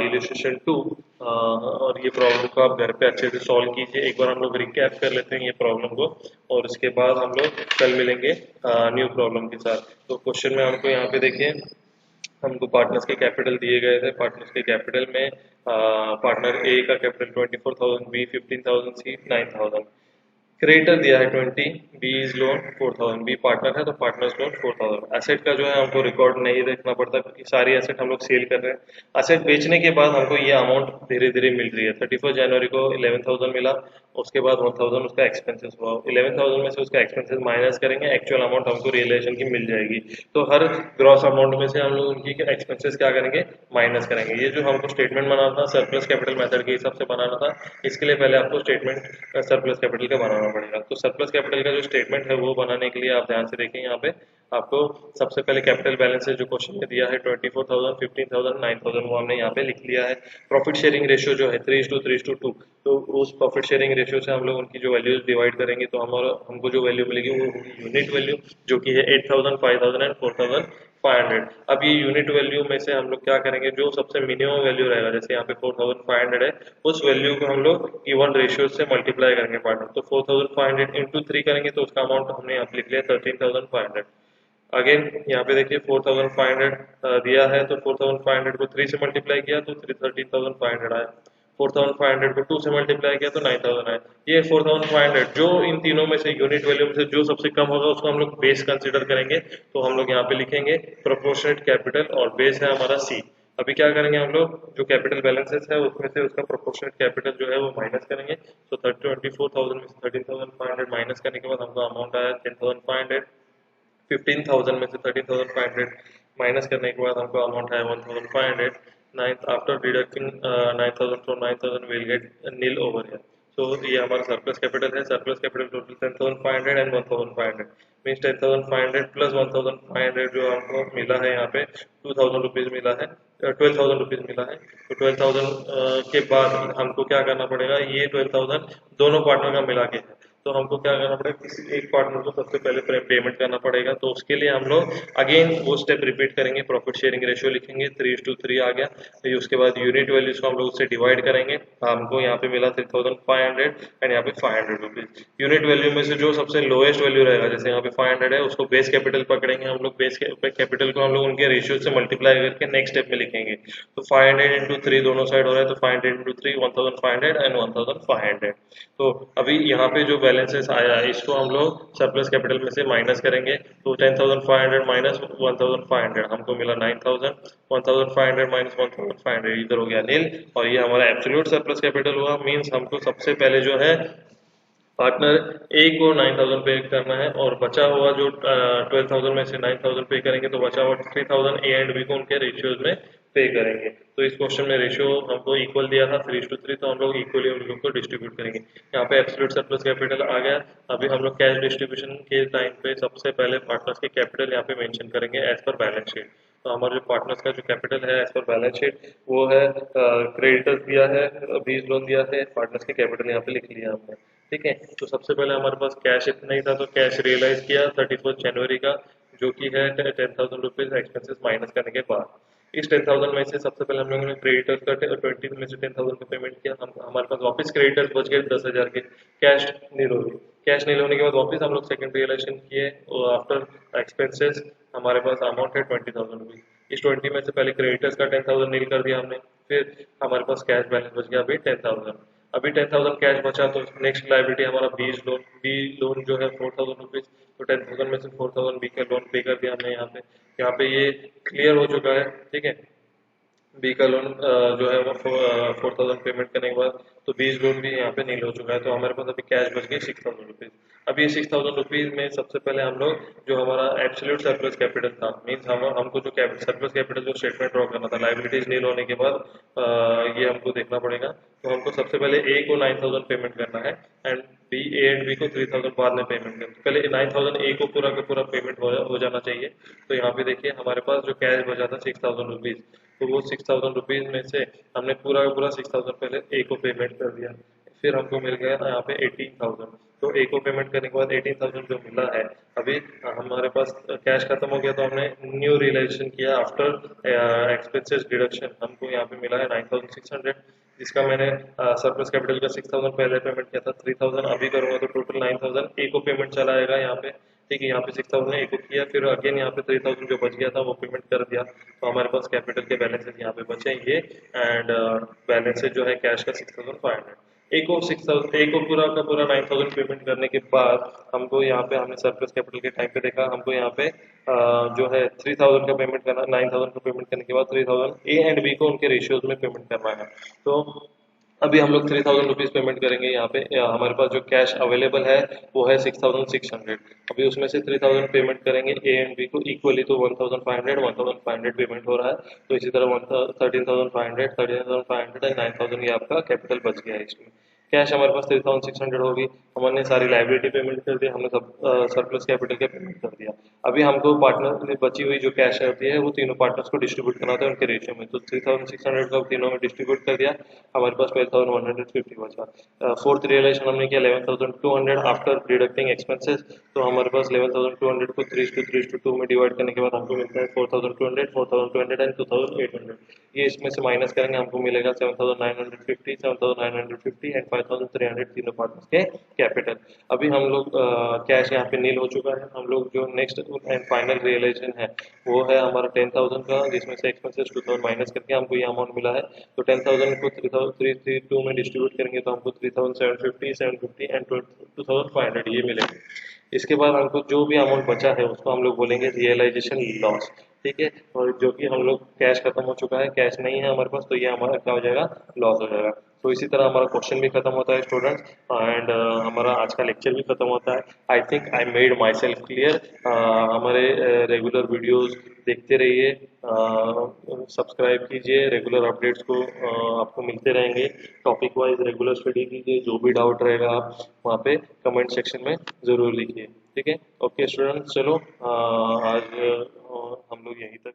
इलस्ट्रेशन 2, और ये प्रॉब्लम को आप घर पे अच्छे से सॉल्व कीजिए। एक बार हम लोग रिकैप कर लेते हैं ये प्रॉब्लम को, और इसके बाद हम लोग कल मिलेंगे न्यू प्रॉब्लम के साथ। तो क्वेश्चन में हमको यहाँ पे देखिए, हमको पार्टनर्स के कैपिटल दिए गए थे। पार्टनर्स के कैपिटल में पार्टनर ए का कैपिटल 24,000, बी 15,000, सी 9,000। क्रेडिटर दिया है 20, B is loan 4,000, B partner है तो पार्टनर्स लोन 4,000। एसेट का जो है हमको रिकॉर्ड नहीं देखना पड़ता, क्योंकि सारी एसेट हम लोग सेल कर रहे हैं। एसेट बेचने के बाद हमको ये अमाउंट धीरे धीरे मिल रही है। 31 जनवरी को 11,000 मिला, उसके बाद 1,000 उसका एक्सपेंसेस हुआ। 11,000 में से उसका एक्सपेंसेस माइनस करेंगे, एक्चुअल अमाउंट हमको रियलाइजेशन की मिल जाएगी। तो हर ग्रॉस अमाउंट में से हम लोग उनकी एक्सपेंसेस क्या करेंगे, माइनस करेंगे। ये जो हमको स्टेटमेंट बनाना था सरप्लस कैपिटल मेथड के हिसाब से बनाना था, इसके लिए पहले आपको स्टेटमेंट सरप्लस कैपिटल का बनाना पड़ेगा। तो सरप्लस कैपिटल का जो स्टेटमेंट है वो बनाने के लिए आप ध्यान से देखें, यहाँ पे आपको सबसे पहले कैपिटल बैलेंस जो क्वेश्चन में दिया है 24,000, 15,000, 9,000, वो हमने यहाँ पे लिख लिया है। प्रॉफिट शेयरिंग रेशियो जो है 3:3:2, तो उस प्रॉफिट शेयरिंग रेशियो से हम लोग उनकी जो वैल्यूज डिवाइड करेंगे, तो हमको जो वैल्यू मिलेगी वो होगी यूनिट वैल्यू, जो कि है 8,000, 5,000 एंड 4,500। अब ये यूनिट वैल्यू में से हम लोग क्या करेंगे, जो सबसे मिनिमम वैल्यू रहेगा, जैसे यहाँ पे 4,500 है, उस वैल्यू को हम लोग इवन रेशियो से मल्टीप्लाई करेंगे पार्टनर। तो 4,500 इंटू 3 करेंगे तो उसका अमाउंट हमने यहाँ पे लिख लिया 13,500। अगेन यहाँ पे देखिए 4,500 दिया है, तो 4,500 को 3 से मल्टीप्लाई किया तो 13,500 आया। 4,500 को 2 से मल्टीप्लाई किया तो 9,000 आया। ये 4,500 जो इन तीनों में से यूनिट वैल्यू में से जो सबसे कम होगा उसको हम लोग बेस कंसीडर करेंगे। तो हम लोग यहाँ पे लिखेंगे प्रोपोर्शनेट कैपिटल, और बेस है हमारा सी। अभी क्या करेंगे हम लोग, जो कैपिटल बैलेंसेस है उसमें से उसका प्रोपोर्शनेट कैपिटल जो है वो माइनस करेंगे। तो 24,000 में से 13,500 माइनस करने के बाद हमको अमाउंट आया 10,500। 15,000 में से 13,500 माइनस करने के बाद हमको अमाउंट आया 1,500। Ninth after deducting 9,000 from 9,000 will get nil over here. तो ये हमारा सरप्लस कैपिटल है। Surplus capital total 10,500 and 1,500 means 10,500 plus 1,500 जो हमको मिला है यहाँ पे 2,000 रुपीज़ मिला है, 12,000 रुपीज़ मिला है। तो 12,000 के बाद हमको क्या करना पड़ेगा, ये 12,000 दोनों पार्टनर का मिला के है। तो हमको क्या करना पड़ेगा, किसी एक पार्टनर को सबसे पहले पेमेंट करना पड़ेगा। तो उसके लिए हम लोग अगेन वो स्टेप रिपीट करेंगे, प्रॉफिट शेयरिंग रेशियो लिखेंगे, 3:3 आ गया। फिर उसके बाद यूनिट वैल्यूज को हम लोग उससे डिवाइड करेंगे। हमको यहाँ पे मिला 3,500 एंड यहाँ पे 500 रुपीज। यूनिट वैल्यू में से जो सबसे लोएस्ट वैल्यू रहेगा, जैसे यहाँ पे 500 है, उसको बेस कैपिटल पकड़ेंगे हम लोग। बेस कैपिटल को हम लोग उनके रेशियो से मल्टीप्लाई करके नेक्स्ट स्टेप में लिखेंगे। तो 500 इंटू 3 दोनों साइड हो रहा है, तो 500 इंटू 3 1,500 एंड 1,500। तो अभी यहाँ पे जो बैलेंसेस आया है इसको हम लोग सरप्लस कैपिटल में से माइनस करेंगे। तो 10,500 माइनस 1,500 हमको मिला 9,000। 1,500 माइनस 1,500 इधर हो गया नील। और ये हमारा एब्सोल्यूट सरप्लस कैपिटल हुआ। मीन्स हमको सबसे पहले जो है पार्टनर ए को 9,000 पे करना है, और बचा हुआ जो 12,000 में से 9,000 पे करेंगे तो बचा हुआ 3,000 ए एंड बी को उनके रेशियोज में पे करेंगे। तो इस क्वेश्चन में रेशियो हमको इक्वल दिया था 3:3, तो हम लोग इक्वली उन लोग को डिस्ट्रीब्यूट करेंगे। यहाँ पे एब्सोल्यूट सरप्लस कैपिटल आ गया। अभी हम लोग कैश डिस्ट्रीब्यूशन के टाइम पे सबसे पहले पार्टनर्स के कैपिटल यहाँ पे मेंशन करेंगे एज पर बैलेंस शीट। तो हमारे जो पार्टनर्स का जो कैपिटल है एज पर बैलेंस शीट वो है, क्रेडिटर्स दिया है, बीज लोन दिया है, पार्टनर्स के कैपिटल यहाँ पे लिख लिया हमने। ठीक है, तो सबसे पहले हमारे पास कैश इतना ही था, तो कैश रियलाइज किया 31 जनवरी का, जो कि है 10,000 रुपीज एक्सपेंसेस माइनस करने के बाद। इस 10,000 में से सबसे पहले हम लोगों ने क्रेडिटर्स का 20 में से 10,000 का पेमेंट किया। हम हमारे पास वापस क्रेडिटर्स बच गए 10,000 के। कैश नील हो गई। कैश नील होने के बाद वापस हम लोग सेकंड रियलाइजेशन किए, और आफ्टर एक्सपेंसेस हमारे पास अमाउंट है 20,000 रुपीज। इस 20 में से पहले क्रेडिटर्स का 10,000 नील कर दिया हमने। फिर हमारे पास कैश बैलेंस बच गया अभी 10,000। अभी 10,000 कैश बचा, तो नेक्स्ट लाइबिलिटी हमारा बीज लोन। बी लोन जो है 4,000 रुपीज। तो 10,000 में से 4,000 बी का लोन पे कर दिया हमने यहाँ पे। यहाँ पे ये क्लियर हो चुका है। ठीक है, बी का लोन जो है वो 4,000 पेमेंट करने के बाद, तो बीज लोन भी यहाँ पे नील हो चुका है। तो हमारे पास अभी कैश बच गई 6,000 रुपीज। अभी ये 6,000 रुपीज में सबसे पहले हम लोग जो हमारा एब्सोल्यूट सरप्लस कैपिटल था, मीन्स हमको जो सरप्लस कैपिटल जो स्टेटमेंट ड्रॉ करना था लाइबिलिटीज नील होने के बाद, ये हमको देखना पड़ेगा। तो हमको सबसे पहले ए को 9,000 पेमेंट करना है, and B A and B को 3,000 बाद में पेमेंट करना है। पहले 9,000 ए को पूरा का पूरा पेमेंट हो जाना चाहिए। तो यहाँ पे देखिए हमारे पास जो कैश बचा था 6,000 रुपीज, तो वो 6,000 रुपीज में से हमने पूरा का पूरा 6,000 पहले ए को पेमेंट कर दिया। फिर हमको मिल गया यहाँ पे 18,000। तो ए को पेमेंट करने के बाद 18,000 जो मिला है, अभी हमारे पास कैश खत्म हो गया, तो हमने न्यू रियलाइजेशन किया आफ्टर एक्सपेंसेस डिडक्शन। हमको यहाँ पे मिला है 9,600, जिसका मैंने सरप्लस कैपिटल का 6,000 पहले पेमेंट किया था, 3,000 अभी करूँगा तो टोटल 9,000 ए को पेमेंट चला आएगा यहाँ पे। ठीक है, यहाँ पे 6,000 ए को किया, फिर अगेन यहाँ पे 3,000 जो बच गया था वो पेमेंट कर दिया। तो हमारे पास कैपिटल के बैलेंसेस यहाँ पे बचे ये, एंड बैलेंसेस जो है कैश का 6,500। एक को पूरा का पूरा 9,000 पेमेंट करने के बाद हमको यहाँ पे हमने सरप्लस कैपिटल के टाइम पे देखा, हमको यहाँ पे जो है 3,000 का पेमेंट करना, 9,000 का पेमेंट करने के बाद 3,000 ए एंड बी को उनके रेशियोज में पेमेंट करना है। तो अभी हम लोग 3,000 रुपीज पेमेंट करेंगे यहाँ पे। हमारे पास जो कैश अवेलेबल है वो है 6,600। अभी उसमें से 3,000 पेमेंट करेंगे ए एंड बी को इक्वली, तो 1,500 पेमेंट हो रहा है। तो इसी तरह 13,500 एंड 9,000 ये आपका कैपिटल बच गया है। इसमें कैश हमारे पास 3,600 होगी। हमने सारी लाइबिलिटी पेमेंट कर दी, हमने सब सरप्लस कैपिटल का पेमेंट कर दिया। अभी हमको पार्टनर में बची हुई जो कैश होती है वो तीनों पार्टनर्स को डिस्ट्रीब्यूट करना होता है उनके रेशियो में। तो 3,600 का तीनों में डिस्ट्रीब्यूट कर दिया, हमारे पास 12,150 बचा। फोर्थ रियलाइजेशन हमने किया 11,200 आफ्टर डिडक्टिंग एक्सपेंसेस। तो हमारे पास 11,200 को 3:2 में डिवाइड करने के बाद हमको मिलता है 4,200, 4,200 एंड 2,800। ये इसमें से माइनस करेंगे, हमको मिलेगा 7,950, 7,950 एंड 5,300 तीनों पार्टनर्स के कैपिटल। अभी हम लोग कैश यहाँ पे नील हो चुका है। हम लोग जो नेक्स्ट एंड फाइनल रियलाइजेशन है वो है हमारा 10,000 का, जिसमें से एक्सपेंसेस 2,000 माइनस करके हमको ये अमाउंट मिला है। तो 10,000 को 3,332 में डिस्ट्रीब्यूट करेंगे तो हमको 3,750, 750 एंड 2,500 ये मिलेगा। इसके बाद हमको जो भी अमाउंट बचा है उसको हम लोग बोलेंगे रियलाइजेशन लॉस। ठीक है, और जो कि हम लोग कैश खत्म हो चुका है, कैश नहीं है हमारे पास, तो ये हमारा क्या हो जाएगा, लॉस हो जाएगा। तो इसी तरह हमारा क्वेश्चन भी खत्म होता है स्टूडेंट्स, एंड हमारा आज का लेक्चर भी खत्म होता है। I think I made my self clear. हमारे रेगुलर वीडियोस देखते रहिए, सब्सक्राइब कीजिए, रेगुलर अपडेट्स को आपको मिलते रहेंगे। टॉपिक वाइज रेगुलर स्टडी कीजिए, जो भी डाउट रहेगा आप वहाँ पे कमेंट सेक्शन में ज़रूर लिखिए। ठीक है, ओके स्टूडेंट्स, चलो आज हम लोग यहीं तक